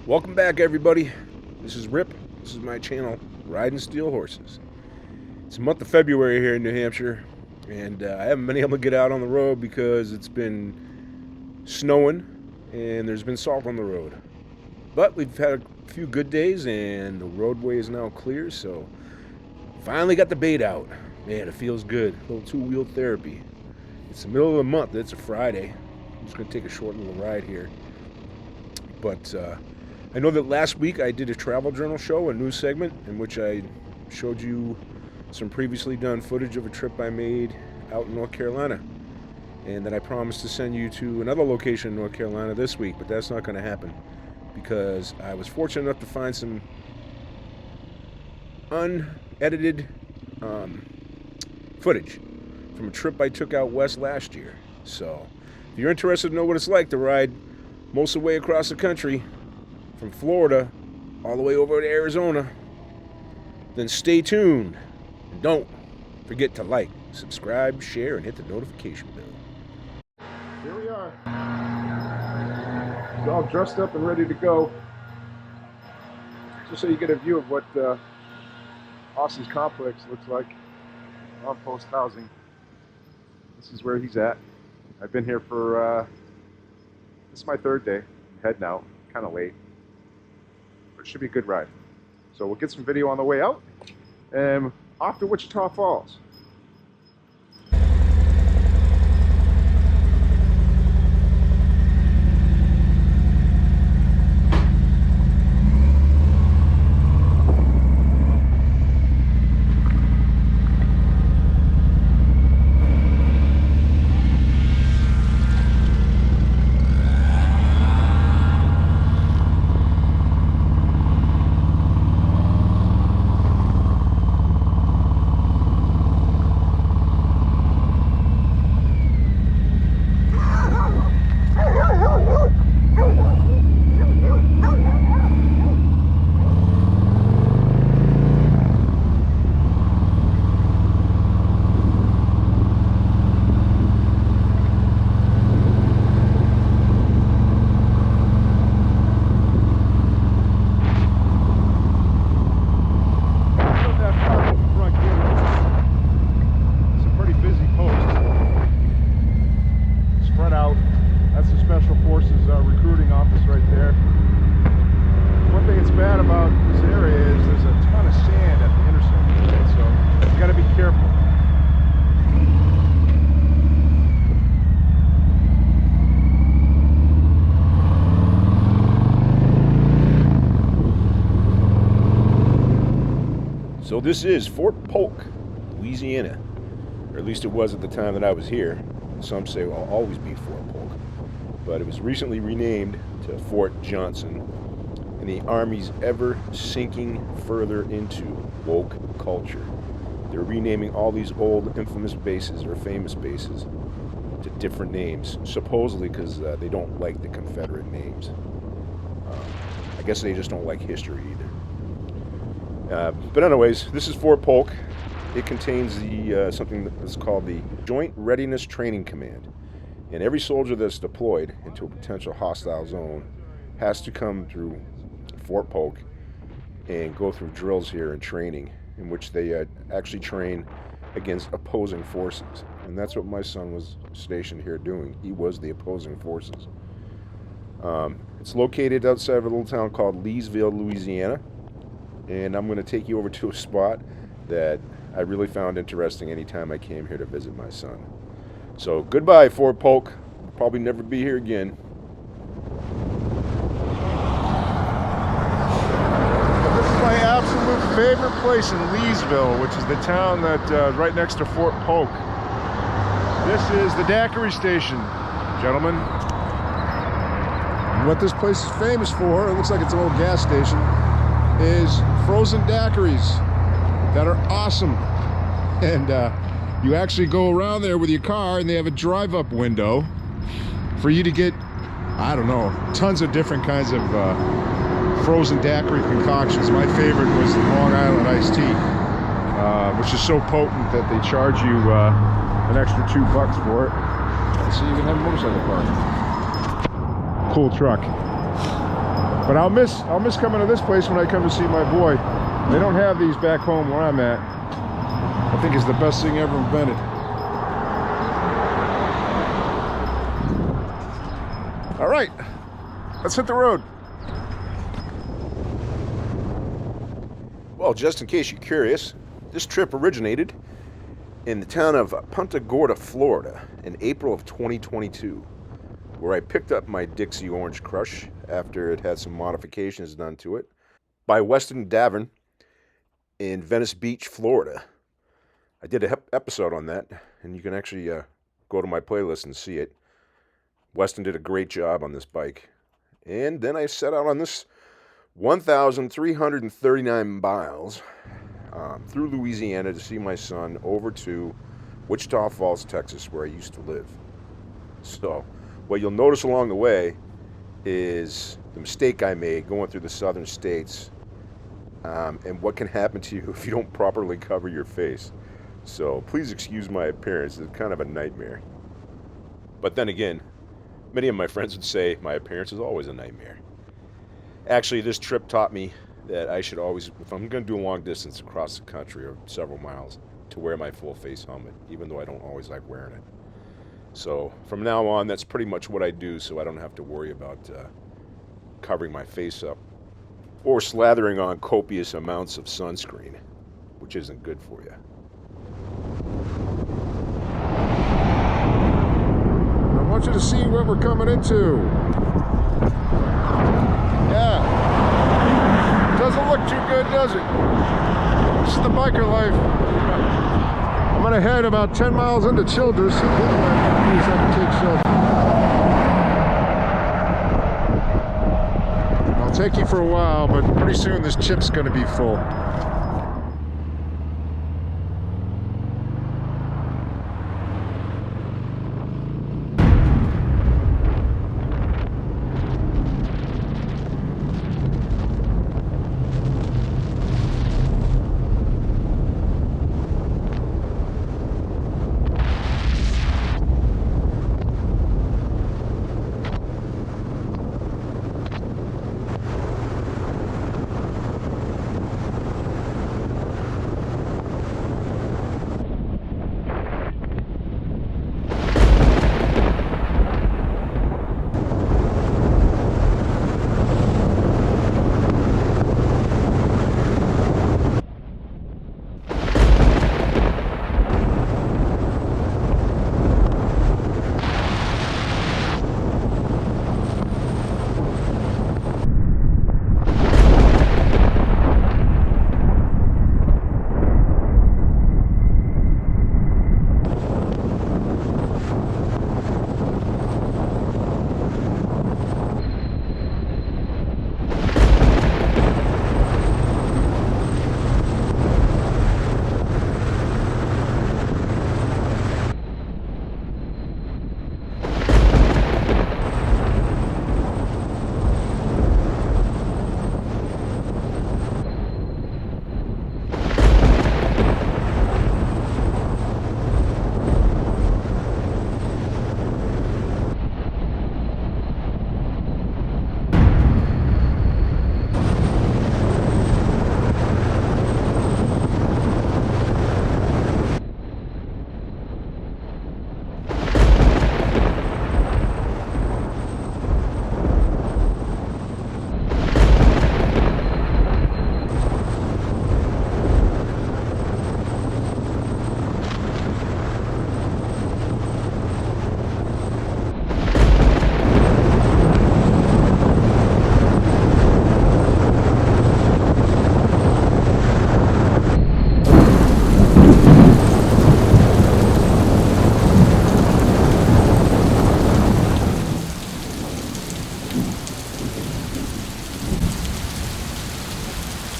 Welcome back, everybody. This is Rip. This is my channel, Riding Steel Horses. It's the month of February here in New Hampshire, and I haven't been able to get out on the road because it's been snowing and there's been salt on the road. But we've had a few good days and the roadway is now clear, so finally got the bait out. Man, it feels good. A little two-wheel therapy. It's the middle of the month. It's a Friday. I'm just going to take a short little ride here. But I know that last week I did a travel journal show, a news segment, in which I showed you some previously done footage of a trip I made out in North Carolina. And that I promised to send you to another location in North Carolina this week, but that's not going to happen because I was fortunate enough to find some unedited footage from a trip I took out west last year. So if you're interested to know what it's like to ride most of the way across the country from Florida all the way over to Arizona, then stay tuned and don't forget to like, subscribe, share, and hit the notification bell. Here we are, all dressed up and ready to go, just so you get a view of what Austin's complex looks like on post housing. This is where he's at. I've been here for this is my third day. I'm heading out, kind of late, but it should be a good ride. So we'll get some video on the way out and off to Wichita Falls. Recruiting office right there. One thing that's bad about this area is there's a ton of sand at the intersection, right? So you got to be careful. So this is Fort Polk, Louisiana, or at least it was at the time that I was here. Some say it will always be Fort Polk. But it was recently renamed to Fort Johnson, and the Army's ever sinking further into woke culture. They're renaming all these old infamous bases or famous bases to different names, supposedly because they don't like the Confederate names. I guess they just don't like history either. But anyways, this is Fort Polk. It contains the something that's called the Joint Readiness Training Command. And every soldier that's deployed into a potential hostile zone has to come through Fort Polk and go through drills here and training in which they actually train against opposing forces. And that's what my son was stationed here doing. He was the opposing forces. It's located outside of a little town called Leesville, Louisiana. And I'm going to take you over to a spot that I really found interesting anytime I came here to visit my son. So goodbye, Fort Polk. We'll probably never be here again. This is my absolute favorite place in Leesville, which is the town that right next to Fort Polk. This is the daiquiri station, gentlemen. And what this place is famous for, it looks like it's an old gas station, is frozen daiquiris that are awesome. And you actually go around there with your car and they have a drive-up window for you to get, I don't know, tons of different kinds of frozen daiquiri concoctions. My favorite was the Long Island iced tea, which is so potent that they charge you an extra $2 for it. So you can have a motorcycle park. Cool truck. But I'll miss coming to this place when I come to see my boy. They don't have these back home where I'm at. I think it's the best thing ever invented. All right, let's hit the road. Well, just in case you're curious, this trip originated in the town of Punta Gorda, Florida in April of 2022, where I picked up my Dixie Orange Crush after it had some modifications done to it by Weston Davern in Venice Beach, Florida. I did an episode on that, and you can actually go to my playlist and see it. Weston did a great job on this bike. And then I set out on this 1,339 miles through Louisiana to see my son over to Wichita Falls, Texas, where I used to live. So what you'll notice along the way is the mistake I made going through the southern states, and what can happen to you if you don't properly cover your face. So please excuse my appearance. It's kind of a nightmare. But then again, many of my friends would say my appearance is always a nightmare. Actually, this trip taught me that I should always, if I'm going to do a long distance across the country or several miles, to wear my full face helmet, even though I don't always like wearing it. So from now on, that's pretty much what I do, so I don't have to worry about covering my face up or slathering on copious amounts of sunscreen, which isn't good for you. I want you to see what we're coming into. Yeah. Doesn't look too good, does it? This is the biker life. I'm gonna head about 10 miles into Childress. So I can take shelter. I'll take you for a while, but pretty soon this chip's gonna be full.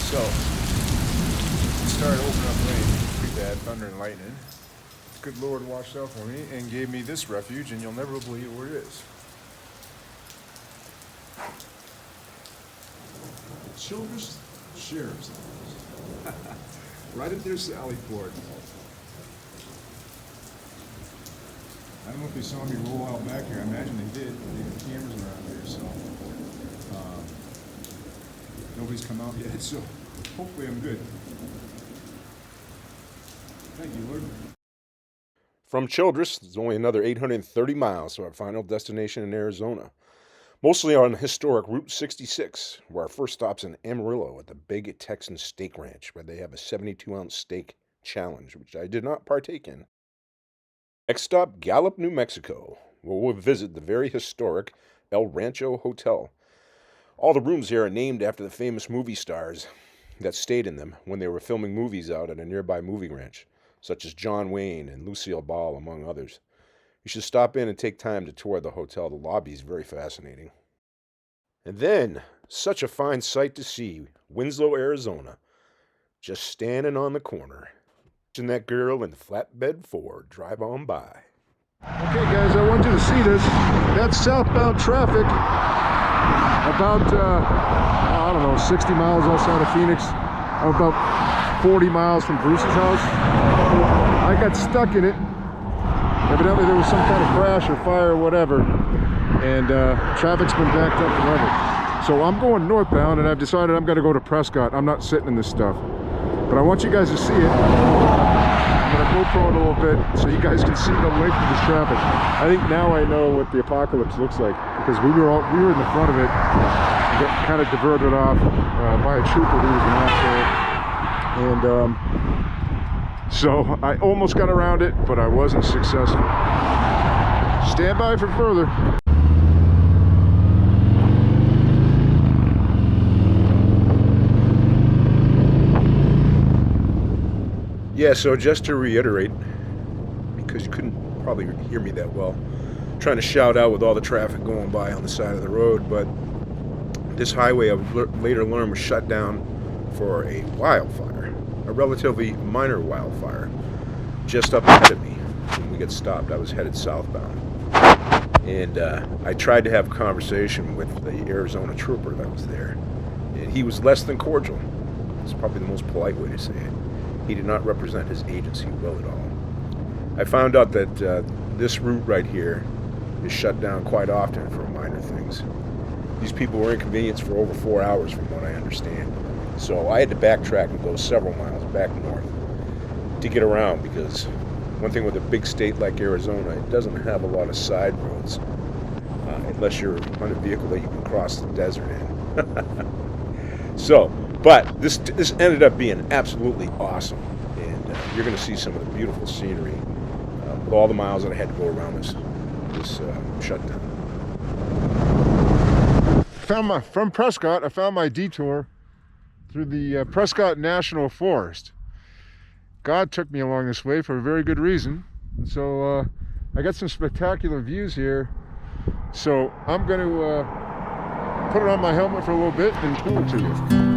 So, it started opening up rain, pretty bad, thunder and lightning. The good Lord watched out for me and gave me this refuge, and you'll never believe where it is. Childress Sheriff's Office. Right up near Sally Port. I don't know if they saw me roll out back here. I imagine they did. They have cameras around here, so. nobody's come out yet, so hopefully I'm good. Thank you, Lord. From Childress, it's only another 830 miles to our final destination in Arizona. Mostly on historic Route 66, where our first stop's in Amarillo at the Big Texan Steak Ranch, where they have a 72-ounce steak challenge, which I did not partake in. Next stop, Gallup, New Mexico, where we'll visit the very historic El Rancho Hotel. All the rooms here are named after the famous movie stars that stayed in them when they were filming movies out at a nearby movie ranch, such as John Wayne and Lucille Ball, among others. You should stop in and take time to tour the hotel. The lobby is very fascinating. And then, such a fine sight to see, Winslow, Arizona, just standing on the corner. Watching that girl in the flatbed Ford drive on by. Okay, guys, I want you to see this. That's southbound traffic. About, I don't know, 60 miles outside of Phoenix. I'm about 40 miles from Bruce's house. I got stuck in it. Evidently there was some kind of crash or fire or whatever, and traffic's been backed up forever. So I'm going northbound, and I've decided I'm going to go to Prescott. I'm not sitting in this stuff, but I want you guys to see it. I'm going to GoPro it a little bit so you guys can see the length of this traffic. I think now I know what the apocalypse looks like, because we were in the front of it, got kind of diverted off by a trooper who was an asshole, and so I almost got around it, but I wasn't successful. Stand by for further. Yeah, so just to reiterate, because you couldn't probably hear me that well, I'm trying to shout out with all the traffic going by on the side of the road, but this highway I later learned was shut down for a wildfire, a relatively minor wildfire, just up ahead of me. When we got stopped, I was headed southbound. And I tried to have a conversation with the Arizona trooper that was there, and he was less than cordial. It's probably the most polite way to say it. He did not represent his agency well at all. I found out that this route right here is shut down quite often for minor things. These people were inconvenienced for over 4 hours from what I understand. So I had to backtrack and go several miles back north to get around, because one thing with a big state like Arizona, it doesn't have a lot of side roads unless you're on a vehicle that you can cross the desert in. So, but this ended up being absolutely awesome, and you're going to see some of the beautiful scenery with all the miles that I had to go around this shutdown. From Prescott, I found my detour through the Prescott National Forest. God took me along this way for a very good reason, and so I got some spectacular views here. So I'm going to put it on my helmet for a little bit and pull it to you.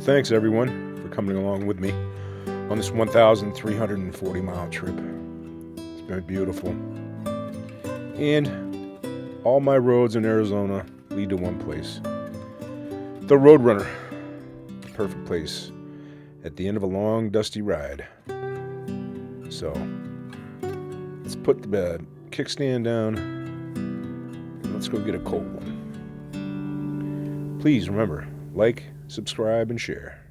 thanks everyone for coming along with me on this 1,340 mile trip. It's been beautiful. And all my roads in Arizona lead to one place. The Roadrunner. The perfect place at the end of a long, dusty ride. So, let's put the kickstand down and let's go get a cold one. Please remember, like, subscribe, and share.